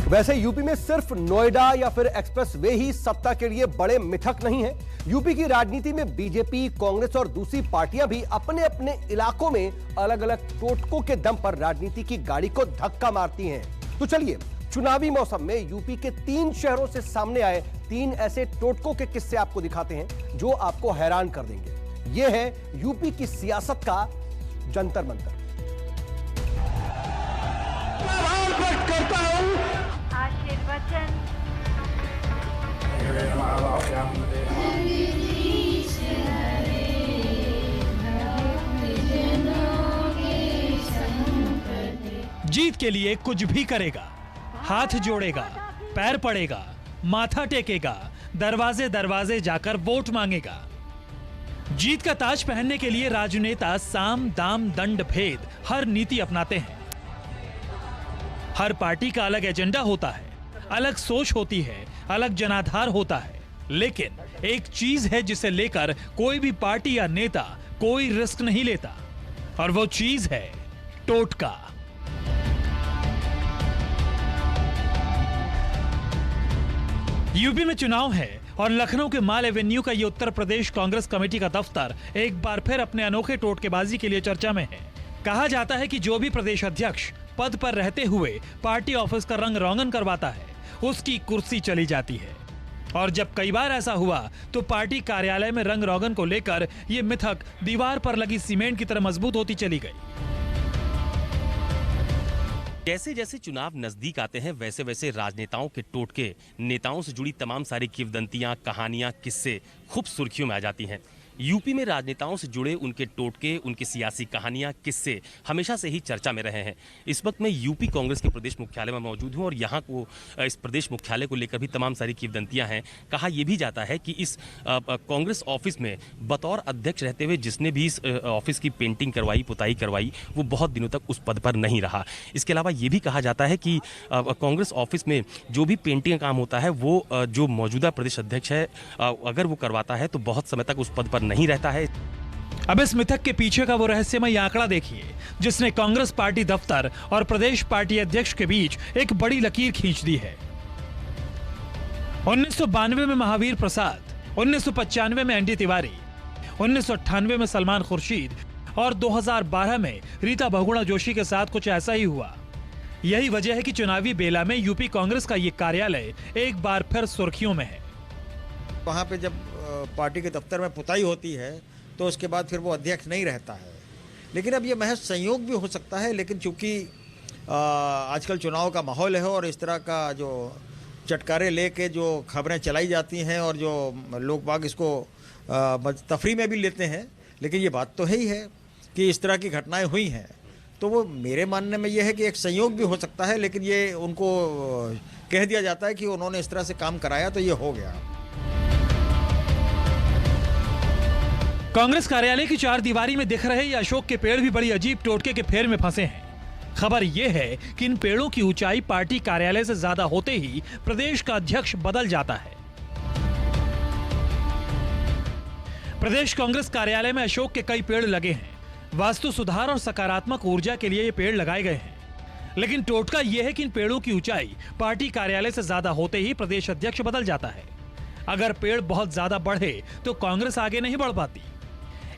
वैसे यूपी में सिर्फ नोएडा या फिर एक्सप्रेस वे ही सत्ता के लिए बड़े मिथक नहीं है। यूपी की राजनीति में बीजेपी, कांग्रेस और दूसरी पार्टियां भी अपने अपने इलाकों में अलग अलग टोटकों के दम पर राजनीति की गाड़ी को धक्का मारती हैं। तो चलिए चुनावी मौसम में यूपी के 3 शहरों से सामने आए 3 ऐसे टोटकों के किस्से आपको दिखाते हैं जो आपको हैरान कर देंगे। यह है यूपी की सियासत का जंतर मंतर। करता हूं आशीर्वचन। जीत के लिए कुछ भी करेगा, हाथ जोड़ेगा, पैर पड़ेगा, माथा टेकेगा, दरवाजे दरवाजे जाकर वोट मांगेगा। जीत का ताज पहनने के लिए राजनेता साम दाम दंड भेद हर नीति अपनाते हैं। हर पार्टी का अलग एजेंडा होता है, अलग सोच होती है, अलग जनाधार होता है, लेकिन एक चीज है जिसे लेकर कोई भी पार्टी या नेता कोई रिस्क नहीं लेता, और वो चीज है टोटका। यूपी में चुनाव है और लखनऊ के माल एवेन्यू का ये उत्तर प्रदेश कांग्रेस कमेटी का दफ्तर एक बार फिर अपने अनोखे टोटकेबाजी के लिए चर्चा में है। कहा जाता है कि जो भी प्रदेश अध्यक्ष पद पर रहते हुए पार्टी ऑफिस का रंग रोगन करवाता है, उसकी कुर्सी चली जाती है। और जब कई बार ऐसा हुआ तो पार्टी कार्यालय में रंग रोगन को लेकर यह मिथक दीवार पर लगी सीमेंट की तरह मजबूत होती चली गई। जैसे जैसे चुनाव नजदीक आते हैं वैसे वैसे राजनेताओं के टोटके, नेताओं से जुड़ी तमाम सारी किंवदंतियां, कहानियां, किस्से खूब सुर्खियों में आ जाती हैं। यूपी में राजनेताओं से जुड़े उनके टोटके, उनकी सियासी कहानियां, किस्से हमेशा से ही चर्चा में रहे हैं। इस वक्त मैं यूपी कांग्रेस के प्रदेश मुख्यालय में मौजूद हूं और यहाँ को इस प्रदेश मुख्यालय को लेकर भी तमाम सारी किंवदंतियां हैं। कहा यह भी जाता है कि इस कांग्रेस ऑफिस में बतौर अध्यक्ष रहते हुए जिसने भी इस ऑफिस की पेंटिंग करवाई, पुताई करवाई, वो बहुत दिनों तक उस पद पर नहीं रहा। इसके अलावा ये भी कहा जाता है कि कांग्रेस ऑफिस में जो भी पेंटिंग का काम होता है वो जो मौजूदा प्रदेश अध्यक्ष है अगर वो करवाता है तो बहुत समय तक उस पद पर नहीं रहता है। अब इस मिथक के पीछे का वो रहस्यमय आंकड़ा देखिए जिसने कांग्रेस पार्टी दफ्तर और प्रदेश पार्टी अध्यक्ष के बीच एक बड़ी लकीर खींच दी है। 1992 में महावीर प्रसाद, 1995 में एनडी तिवारी, 1998 में सलमान खुर्शीद और 2012 में रीता बहुगुणा जोशी के साथ कुछ ऐसा ही हुआ। यही वजह है कि चुनावी बेला में यूपी कांग्रेस का ये कार्यालय एक बार फिर सुर्खियों में है। वहाँ पे जब पार्टी के दफ्तर में पुताई होती है तो उसके बाद फिर वो अध्यक्ष नहीं रहता है। लेकिन अब ये महज संयोग भी हो सकता है, लेकिन चूंकि आजकल चुनाव का माहौल है और इस तरह का जो चटकारे लेके जो खबरें चलाई जाती हैं और जो लोग बाग इसको तफरी में भी लेते हैं, लेकिन ये बात तो है ही है कि इस तरह की घटनाएं हुई हैं। तो वो मेरे मानने में ये है कि एक संयोग भी हो सकता है, लेकिन ये उनको कह दिया जाता है कि उन्होंने इस तरह से काम कराया तो ये हो गया। कांग्रेस कार्यालय की 4 दीवारी में दिख रहे ये अशोक के पेड़ भी बड़ी अजीब टोटके के फेर में फंसे हैं। खबर यह है कि इन पेड़ों की ऊंचाई पार्टी कार्यालय से ज्यादा होते ही प्रदेश का अध्यक्ष बदल जाता है। प्रदेश कांग्रेस कार्यालय में अशोक के कई पेड़ लगे हैं। वास्तु सुधार और सकारात्मक ऊर्जा के लिए ये पेड़ लगाए गए हैं। लेकिन टोटका यह है कि इन पेड़ों की ऊंचाई पार्टी कार्यालय से ज्यादा होते ही प्रदेश अध्यक्ष बदल जाता है। अगर पेड़ बहुत ज्यादा बढ़े तो कांग्रेस आगे नहीं बढ़ पाती,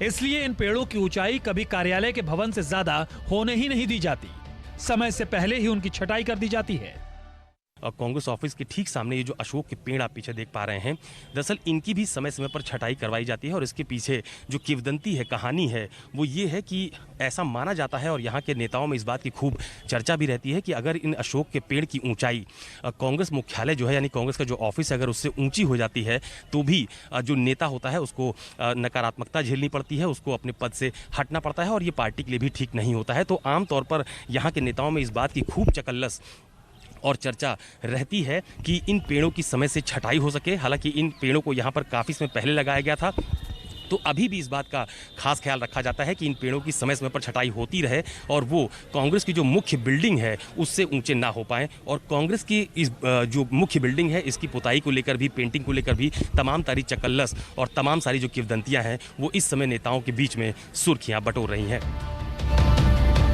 इसलिए इन पेड़ों की ऊंचाई कभी कार्यालय के भवन से ज्यादा होने ही नहीं दी जाती। समय से पहले ही उनकी छटाई कर दी जाती है। कांग्रेस ऑफिस के ठीक सामने ये जो अशोक के पेड़ आप पीछे देख पा रहे हैं, दरअसल इनकी भी समय समय पर छटाई करवाई जाती है और इसके पीछे जो किंवदंती है, कहानी है, वो ये है कि ऐसा माना जाता है और यहाँ के नेताओं में इस बात की खूब चर्चा भी रहती है कि अगर इन अशोक के पेड़ की ऊंचाई कांग्रेस मुख्यालय जो है यानी कांग्रेस का जो ऑफिस है अगर उससे ऊंची हो जाती है तो भी जो नेता होता है उसको नकारात्मकता झेलनी पड़ती है, उसको अपने पद से हटना पड़ता है और ये पार्टी के लिए भी ठीक नहीं होता है। तो आमतौर पर यहाँ के नेताओं में इस बात की खूब चकल्लस और चर्चा रहती है कि इन पेड़ों की समय से छटाई हो सके। हालांकि इन पेड़ों को यहाँ पर काफ़ी समय पहले लगाया गया था, तो अभी भी इस बात का खास ख्याल रखा जाता है कि इन पेड़ों की समय समय पर छटाई होती रहे और वो कांग्रेस की जो मुख्य बिल्डिंग है उससे ऊंचे ना हो पाएं। और कांग्रेस की इस जो मुख्य बिल्डिंग है इसकी पुताई को लेकर भी, पेंटिंग को लेकर भी तमाम सारी चकल्लस और तमाम सारी जो किंवदंतियां हैं वो इस समय नेताओं के बीच में सुर्खियां बटोर रही हैं।